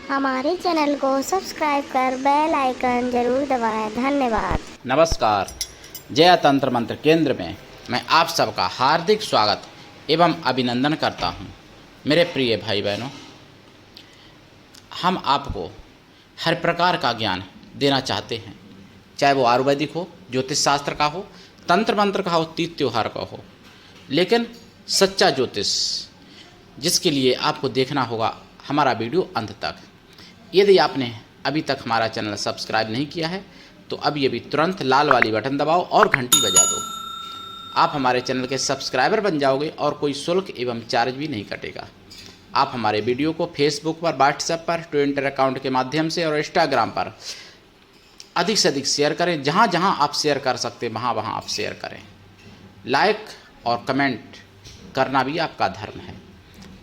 हमारे चैनल को सब्सक्राइब कर बेल आइकन जरूर दबाएं। धन्यवाद। नमस्कार। जया तंत्र मंत्र केंद्र में मैं आप सबका हार्दिक स्वागत एवं अभिनंदन करता हूं। मेरे प्रिय भाई बहनों, हम आपको हर प्रकार का ज्ञान देना चाहते हैं, चाहे वो आयुर्वेदिक हो, ज्योतिष शास्त्र का हो, तंत्र मंत्र का हो, तीज त्योहार का हो, लेकिन सच्चा ज्योतिष, जिसके लिए आपको देखना होगा हमारा वीडियो अंत तक। यदि आपने अभी तक हमारा चैनल सब्सक्राइब नहीं किया है तो अभी तुरंत लाल वाली बटन दबाओ और घंटी बजा दो। आप हमारे चैनल के सब्सक्राइबर बन जाओगे और कोई शुल्क एवं चार्ज भी नहीं कटेगा। आप हमारे वीडियो को फेसबुक पर, व्हाट्सएप पर, ट्विटर अकाउंट के माध्यम से और इंस्टाग्राम पर अधिक से अधिक शेयर करें। जहाँ जहाँ आप शेयर कर सकते वहाँ वहाँ आप शेयर करें। लाइक और कमेंट करना भी आपका धर्म है।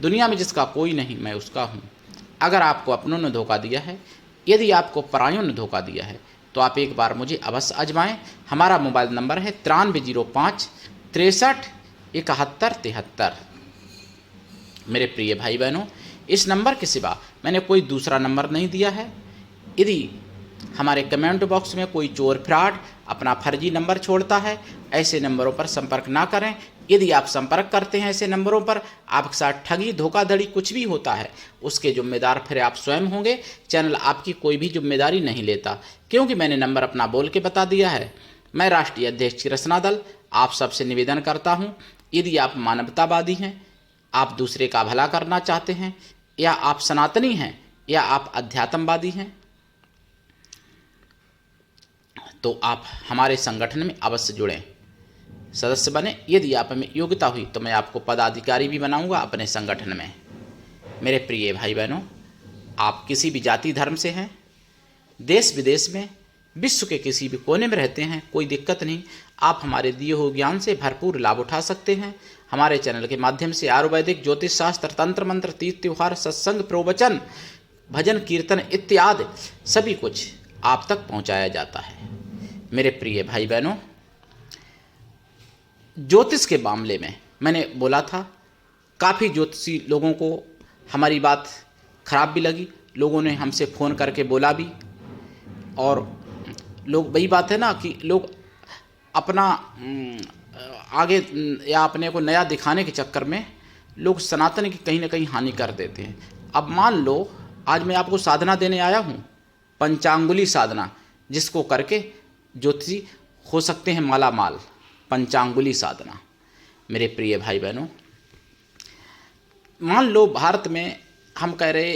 दुनिया में जिसका कोई नहीं, मैं उसका हूँ। अगर आपको अपनों ने धोखा दिया है, यदि आपको परायों ने धोखा दिया है, तो आप एक बार मुझे अवश्य आजमाएं। हमारा मोबाइल नंबर है 9305 63 71 73। मेरे प्रिय भाई बहनों, इस नंबर के सिवा मैंने कोई दूसरा नंबर नहीं दिया है। यदि हमारे कमेंट बॉक्स में कोई चोर फ्रॉड अपना फर्जी नंबर छोड़ता है, ऐसे नंबरों पर संपर्क ना करें। यदि आप संपर्क करते हैं ऐसे नंबरों पर, आपके साथ ठगी, धोखाधड़ी कुछ भी होता है, उसके जिम्मेदार फिर आप स्वयं होंगे। चैनल आपकी कोई भी जिम्मेदारी नहीं लेता, क्योंकि मैंने नंबर अपना बोल के बता दिया है। मैं राष्ट्रीय अध्यक्ष रचना दल आप सबसे निवेदन करता हूँ, यदि आप मानवतावादी हैं, आप दूसरे का भला करना चाहते हैं, या आप सनातनी हैं, या आप अध्यात्मवादी हैं, तो आप हमारे संगठन में अवश्य जुड़ें, सदस्य बने। यदि आप में योग्यता हुई तो मैं आपको पदाधिकारी भी बनाऊंगा अपने संगठन में। मेरे प्रिय भाई बहनों, आप किसी भी जाति धर्म से हैं, देश विदेश में, विश्व के किसी भी कोने में रहते हैं, कोई दिक्कत नहीं। आप हमारे दिए हुए ज्ञान से भरपूर लाभ उठा सकते हैं। हमारे चैनल के माध्यम से आयुर्वेदिक, ज्योतिष शास्त्र, तंत्र मंत्र, तीज त्योहार, सत्संग, प्रवचन, भजन, कीर्तन इत्यादि सभी कुछ आप तक पहुंचाया जाता है। मेरे प्रिय भाई बहनों, ज्योतिष के मामले में मैंने बोला था, काफ़ी ज्योतिषी लोगों को हमारी बात खराब भी लगी, लोगों ने हमसे फ़ोन करके बोला भी। और लोग, वही बात है ना कि लोग अपना आगे या अपने को नया दिखाने के चक्कर में लोग सनातन की कहीं ना कहीं हानि कर देते हैं। अब मान लो आज मैं आपको साधना देने आया हूँ, पंचांगुली साधना, जिसको करके ज्योतिषी हो सकते हैं माला माल। पंचांगुली साधना। मेरे प्रिय भाई बहनों, मान लो भारत में हम कह रहे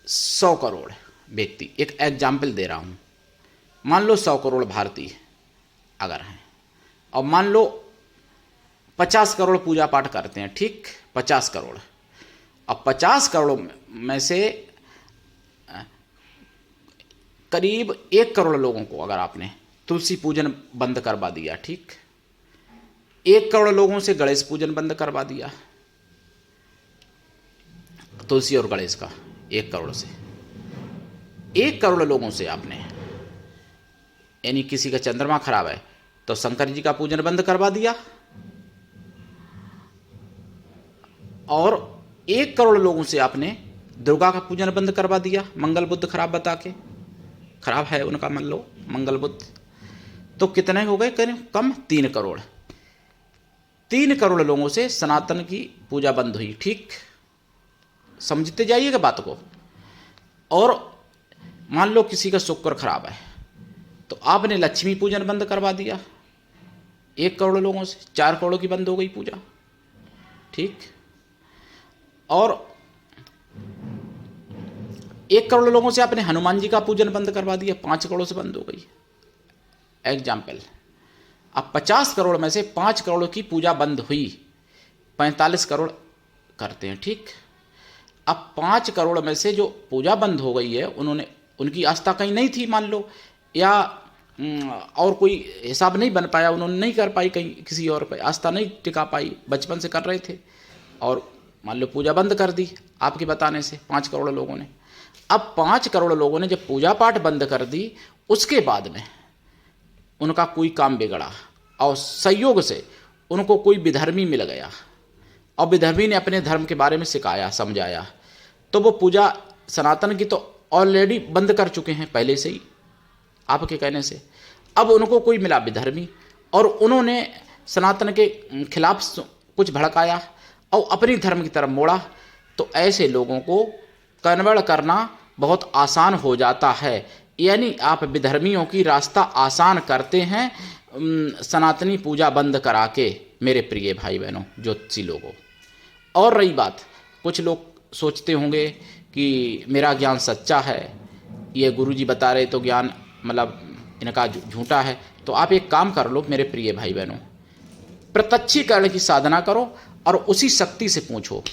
100 करोड़ व्यक्ति, एक एग्जाम्पल दे रहा हूँ, मान लो 100 करोड़ भारतीय अगर हैं, और मान लो 50 करोड़ पूजा पाठ करते हैं, ठीक, 50 करोड़। अब 50 करोड़ में से करीब 1 करोड़ लोगों को अगर आपने तुलसी पूजन बंद करवा दिया, ठीक, 1 करोड़ लोगों से गणेश पूजन बंद करवा दिया, तुलसी और गणेश का 1 करोड़ से, 1 करोड़ लोगों से आपने, यानी किसी का चंद्रमा खराब है तो शंकर जी का पूजन बंद करवा दिया, और 1 करोड़ लोगों से आपने दुर्गा का पूजन बंद करवा दिया, मंगल बुद्ध खराब बता के, खराब है उनका मान लो मंगल बुद्ध, तो कितने हो गए, कम 3 करोड़। 3 करोड़ लोगों से सनातन की पूजा बंद हुई, ठीक, समझते जाइएगा बात को। और मान लो किसी का शुक्र खराब है तो आपने लक्ष्मी पूजन बंद करवा दिया 1 करोड़ लोगों से, 4 करोड़ की बंद हो गई पूजा, ठीक। और 1 करोड़ लोगों से आपने हनुमान जी का पूजन बंद करवा दिया, 5 करोड़ से बंद हो गई, एग्जाम्पल। अब 50 करोड़ में से 5 करोड़ की पूजा बंद हुई, 45 करोड़ करते हैं, ठीक। अब 5 करोड़ में से जो पूजा बंद हो गई है, उनकी आस्था कहीं नहीं थी मान लो, या और कोई हिसाब नहीं बन पाया, उन्होंने नहीं कर पाई, कहीं किसी और पर आस्था नहीं टिका पाई, बचपन से कर रहे थे और मान लो पूजा बंद कर दी आपके बताने से 5 करोड़ लोगों ने। अब 5 करोड़ लोगों ने जब पूजा पाठ बंद कर दी, उसके बाद में उनका कोई काम बिगड़ा और संयोग से उनको कोई विधर्मी मिल गया और विधर्मी ने अपने धर्म के बारे में सिखाया, समझाया, तो वो पूजा सनातन की तो ऑलरेडी बंद कर चुके हैं पहले से ही आपके कहने से। अब उनको कोई मिला विधर्मी और उन्होंने सनातन के खिलाफ कुछ भड़काया और अपनी धर्म की तरफ मोड़ा, तो ऐसे लोगों को कन्वर्ट करना बहुत आसान हो जाता है। यानी आप विधर्मियों की रास्ता आसान करते हैं सनातनी पूजा बंद करा के, मेरे प्रिय भाई बहनों ज्योतिषी लोगों। और रही बात, कुछ लोग सोचते होंगे कि मेरा ज्ञान सच्चा है, ये गुरुजी बता रहे तो ज्ञान मतलब इनका झूठा है। तो आप एक काम कर लो मेरे प्रिय भाई बहनों, प्रत्यक्षीकरण की साधना करो और उसी शक्ति से पूछो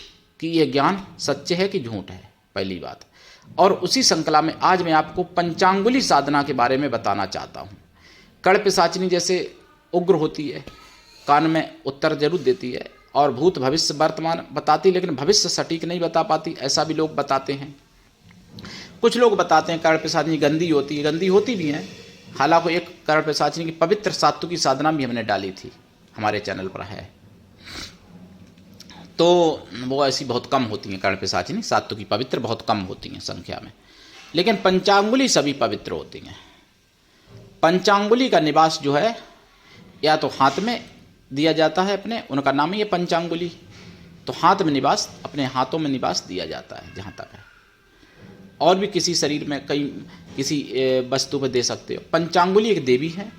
कि ये ज्ञान सच्चे है कि झूठ है, पहली बात। और उसी श्रृंखला में आज मैं आपको पंचांगुली साधना के बारे में बताना चाहता हूँ। कड़ पिशाचिनी जैसे उग्र होती है, कान में उत्तर जरूर देती है और भूत भविष्य वर्तमान बताती, लेकिन भविष्य सटीक नहीं बता पाती, ऐसा भी लोग बताते हैं। कुछ लोग बताते हैं कड़ पिशाचिनी गंदी होती है, गंदी होती भी हैं। हालांकि एक कड़ पिशाचिनी की पवित्र सात्विक की साधना भी हमने डाली थी, हमारे चैनल पर है, तो वो ऐसी बहुत कम होती हैं। कड़ पिशाचिनी सात्विक की पवित्र बहुत कम होती हैं संख्या में, लेकिन पंचांगुली सभी पवित्र होती हैं। पंचांगुली का निवास जो है या तो हाथ में दिया जाता है अपने, उनका नाम ही है पंचांगुली, तो हाथ में निवास, अपने हाथों में निवास दिया जाता है जहाँ तक है। और भी किसी शरीर में कई किसी वस्तु पर दे सकते हो। पंचांगुली एक देवी है,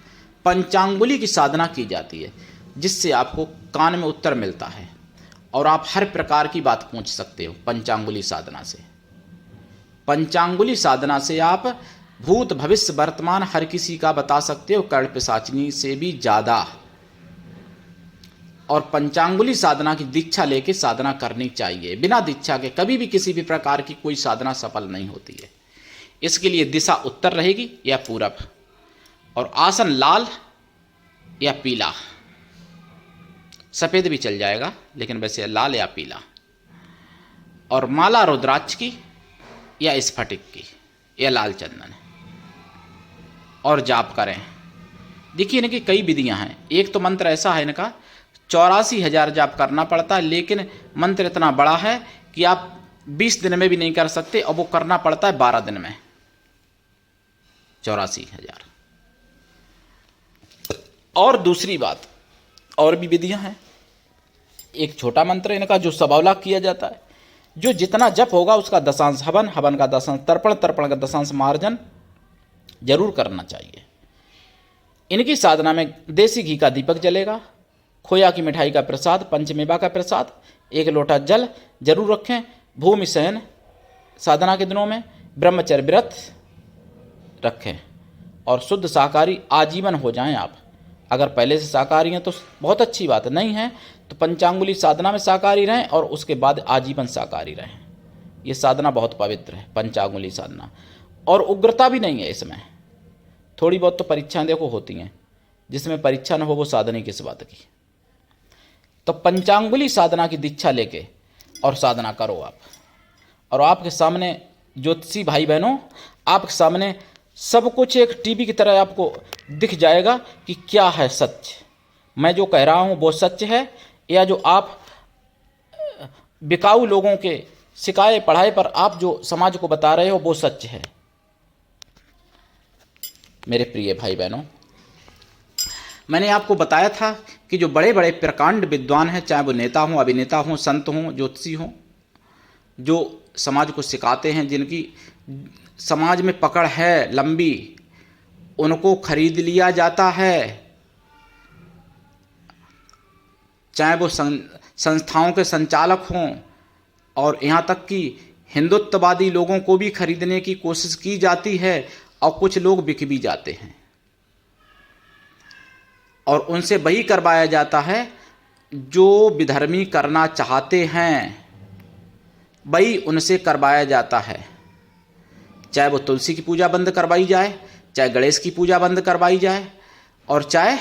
पंचांगुली की साधना की जाती है जिससे आपको कान में उत्तर मिलता है और आप हर प्रकार की बात पूछ सकते हो पंचांगुली साधना से। पंचांगुली साधना से आप भूत भविष्य वर्तमान हर किसी का बता सकते हो, कड़ पिशाचिनी से भी ज़्यादा। और पंचांगुली साधना की दीक्षा लेके साधना करनी चाहिए। बिना दीक्षा के कभी भी किसी भी प्रकार की कोई साधना सफल नहीं होती है। इसके लिए दिशा उत्तर रहेगी या पूरब, और आसन लाल या पीला, सफ़ेद भी चल जाएगा लेकिन वैसे लाल या पीला, और माला रुद्राक्ष की या स्फटिक की या लाल चंदन, और जाप करें। देखिए इनकी कई विधियां हैं। एक तो मंत्र ऐसा है इनका 84,000 जाप करना पड़ता है, लेकिन मंत्र इतना बड़ा है कि आप 20 दिन में भी नहीं कर सकते, और वो करना पड़ता है 12 दिन में 84,000। और दूसरी बात, और भी विधियां हैं। एक छोटा मंत्र इनका जो सबौला किया जाता है, जो जितना जप होगा उसका दशांश हवन, हवन का दशांश तर्पण, तर्पण का दशांश मार्जन जरूर करना चाहिए। इनकी साधना में देसी घी का दीपक जलेगा, खोया की मिठाई का प्रसाद, पंचमेवा का प्रसाद, 1 लोटा जल जरूर रखें। भूमि शयन साधना के दिनों में ब्रह्मचर्य व्रत रखें, और शुद्ध शाकाहारी आजीवन हो जाएं आप। अगर पहले से शाकाहारी हैं तो बहुत अच्छी बात, नहीं है तो पंचांगुली साधना में शाकाहारी रहें और उसके बाद आजीवन शाकाहारी रहें। ये साधना बहुत पवित्र है पंचांगुली साधना, और उग्रता भी नहीं है इसमें। थोड़ी बहुत तो परीक्षाएं देखो होती हैं, जिसमें परीक्षा न हो वो साधना किस बात की। तो पंचांगुली साधना की दीक्षा लेके और साधना करो आप। और आपके सामने ज्योतिषी भाई बहनों, आपके सामने सब कुछ एक टीवी की तरह आपको दिख जाएगा कि क्या है सच। मैं जो कह रहा हूँ वो सच है, या जो आप बिकाऊ लोगों के सिखाए पढ़ाए पर आप जो समाज को बता रहे हो वो सच है। मेरे प्रिय भाई बहनों, मैंने आपको बताया था कि जो बड़े बड़े प्रकांड विद्वान हैं, चाहे वो नेता हों, अभिनेता हों, संत हों, ज्योतिषी हों, जो समाज को सिखाते हैं, जिनकी समाज में पकड़ है लंबी, उनको खरीद लिया जाता है। चाहे वो संस्थाओं के संचालक हों, और यहाँ तक कि हिंदुत्ववादी लोगों को भी खरीदने की कोशिश की जाती है, और कुछ लोग बिक भी जाते हैं, और उनसे वही करवाया जाता है जो विधर्मी करना चाहते हैं, वही उनसे करवाया जाता है। चाहे वो तुलसी की पूजा बंद करवाई जाए, चाहे गणेश की पूजा बंद करवाई जाए, और चाहे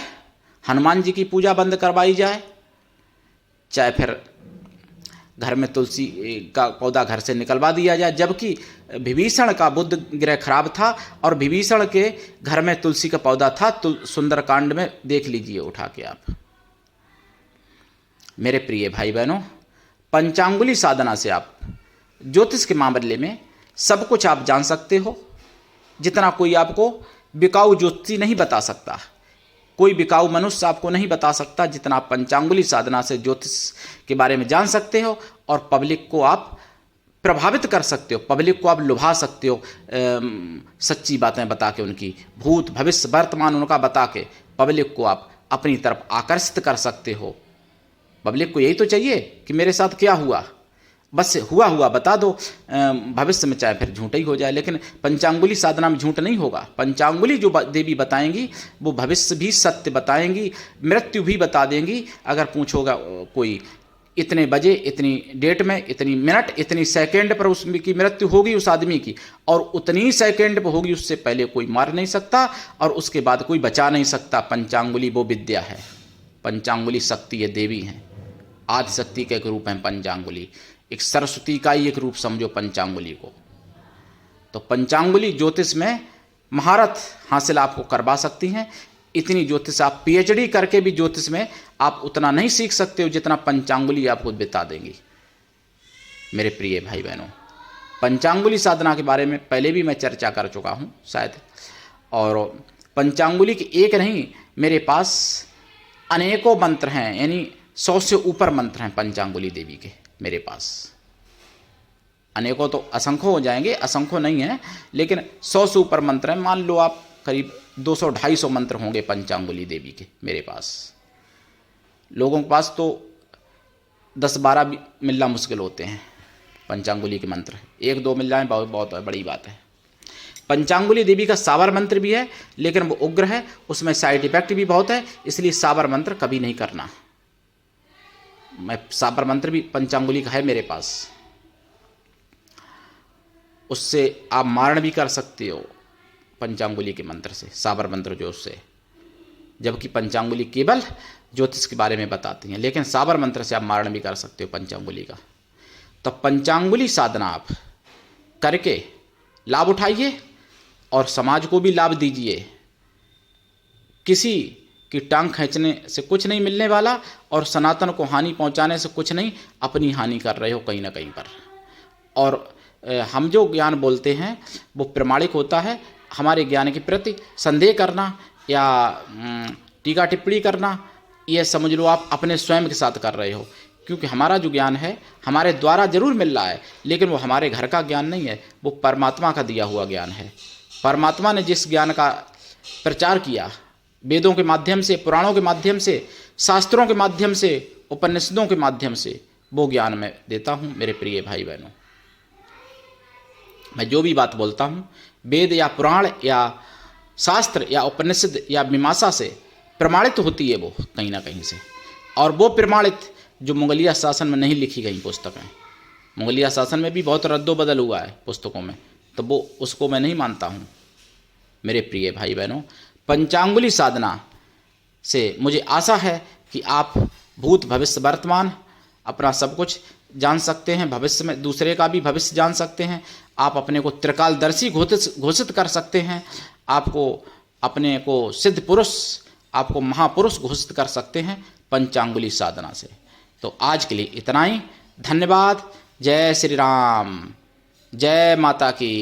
हनुमान जी की पूजा बंद करवाई जाए, चाहे फिर घर में तुलसी का पौधा घर से निकलवा दिया जाए। जबकि विभीषण का बुद्ध ग्रह खराब था और विभीषण के घर में तुलसी का पौधा था, सुंदरकांड में देख लीजिए उठा के आप। मेरे प्रिय भाई बहनों, पंचांगुली साधना से आप ज्योतिष के मामले में सब कुछ आप जान सकते हो, जितना कोई आपको बिकाऊ ज्योतिषी नहीं बता सकता। कोई बिकाऊ मनुष्य आपको नहीं बता सकता जितना आप पंचांगुली साधना से ज्योतिष के बारे में जान सकते हो। और पब्लिक को आप प्रभावित कर सकते हो, पब्लिक को आप लुभा सकते हो, सच्ची बातें बता के, उनकी भूत भविष्य वर्तमान उनका बता के पब्लिक को आप अपनी तरफ आकर्षित कर सकते हो। पब्लिक को यही तो चाहिए कि मेरे साथ क्या हुआ, बस हुआ हुआ बता दो, भविष्य में चाहे फिर झूठ ही हो जाए। लेकिन पंचांगुली साधना में झूठ नहीं होगा। पंचांगुली जो देवी बताएंगी वो भविष्य भी सत्य बताएंगी, मृत्यु भी बता देंगी। अगर पूछोगा कोई इतने बजे, इतनी डेट में, इतनी मिनट, इतनी सेकंड पर उसकी मृत्यु होगी उस आदमी की, और उतनी सेकंड पर होगी, उससे पहले कोई मार नहीं सकता और उसके बाद कोई बचा नहीं सकता। पंचांगुली वो विद्या है, पंचांगुली शक्ति है, देवी हैं, आदि शक्ति का एक रूप है पंचांगुली। एक सरस्वती का ही एक रूप समझो पंचांगुली को। तो पंचांगुली ज्योतिष में महारत हासिल आपको करवा सकती हैं। इतनी ज्योतिष आप पीएचडी करके भी ज्योतिष में आप उतना नहीं सीख सकते हो जितना पंचांगुली आपको बता देंगी। मेरे प्रिय भाई बहनों, पंचांगुली साधना के बारे में पहले भी मैं चर्चा कर चुका हूँ शायद, और पंचांगुली के एक नहीं, मेरे पास अनेकों मंत्र हैं, यानी 100 से ऊपर मंत्र हैं पंचांगुली देवी के मेरे पास। अनेकों तो असंख्य हो जाएंगे, असंख्य नहीं है, लेकिन 100 से ऊपर मंत्र हैं। मान लो आप करीब 200-250 मंत्र होंगे पंचांगुली देवी के मेरे पास। लोगों के पास तो 10-12 भी मिलना मुश्किल होते हैं पंचांगुली के मंत्र, 1-2 मिल जाए बहुत बहुत बड़ी बात है। पंचांगुली देवी का सावर मंत्र भी है, लेकिन वो उग्र है, उसमें साइड इफेक्ट भी बहुत है, इसलिए सावर मंत्र कभी नहीं करना। मैं साबर मंत्र भी पंचांगुली का है मेरे पास, उससे आप मारण भी कर सकते हो पंचांगुली के मंत्र से, साबर मंत्र जो उससे, जबकि पंचांगुली केवल ज्योतिष के बारे में बताती हैं, लेकिन साबर मंत्र से आप मारण भी कर सकते हो पंचांगुली का। तो पंचांगुली साधना आप करके लाभ उठाइए और समाज को भी लाभ दीजिए। किसी कि टांग खींचने से कुछ नहीं मिलने वाला और सनातन को हानि पहुंचाने से कुछ नहीं, अपनी हानि कर रहे हो कहीं ना कहीं पर। और हम जो ज्ञान बोलते हैं वो प्रमाणिक होता है। हमारे ज्ञान के प्रति संदेह करना या टीका टिप्पणी करना, ये समझ लो आप अपने स्वयं के साथ कर रहे हो, क्योंकि हमारा जो ज्ञान है हमारे द्वारा जरूर मिल रहा है, लेकिन वो हमारे घर का ज्ञान नहीं है, वो परमात्मा का दिया हुआ ज्ञान है। परमात्मा ने जिस ज्ञान का प्रचार किया, वेदों के माध्यम से, पुराणों के माध्यम से, शास्त्रों के माध्यम से, उपनिषदों के माध्यम से, वो ज्ञान मैं देता हूँ मेरे प्रिय भाई बहनों। मैं जो भी बात बोलता हूँ वेद या पुराण या शास्त्र या उपनिषद या मीमांसा से प्रमाणित होती है वो कहीं ना कहीं से, और वो प्रमाणित जो मुगलिया शासन में नहीं लिखी गई पुस्तकें, मुगलिया शासन में भी बहुत रद्दोबदल हुआ है पुस्तकों में, तो वो उसको मैं नहीं मानता हूँ मेरे प्रिय भाई बहनों। पंचांगुली साधना से मुझे आशा है कि आप भूत भविष्य वर्तमान अपना सब कुछ जान सकते हैं, भविष्य में दूसरे का भी भविष्य जान सकते हैं। आप अपने को त्रिकालदर्शी घोषित कर सकते हैं, आपको अपने को सिद्ध पुरुष, आपको महापुरुष घोषित कर सकते हैं पंचांगुली साधना से। तो आज के लिए इतना ही, धन्यवाद। जय श्री राम, जय माता की।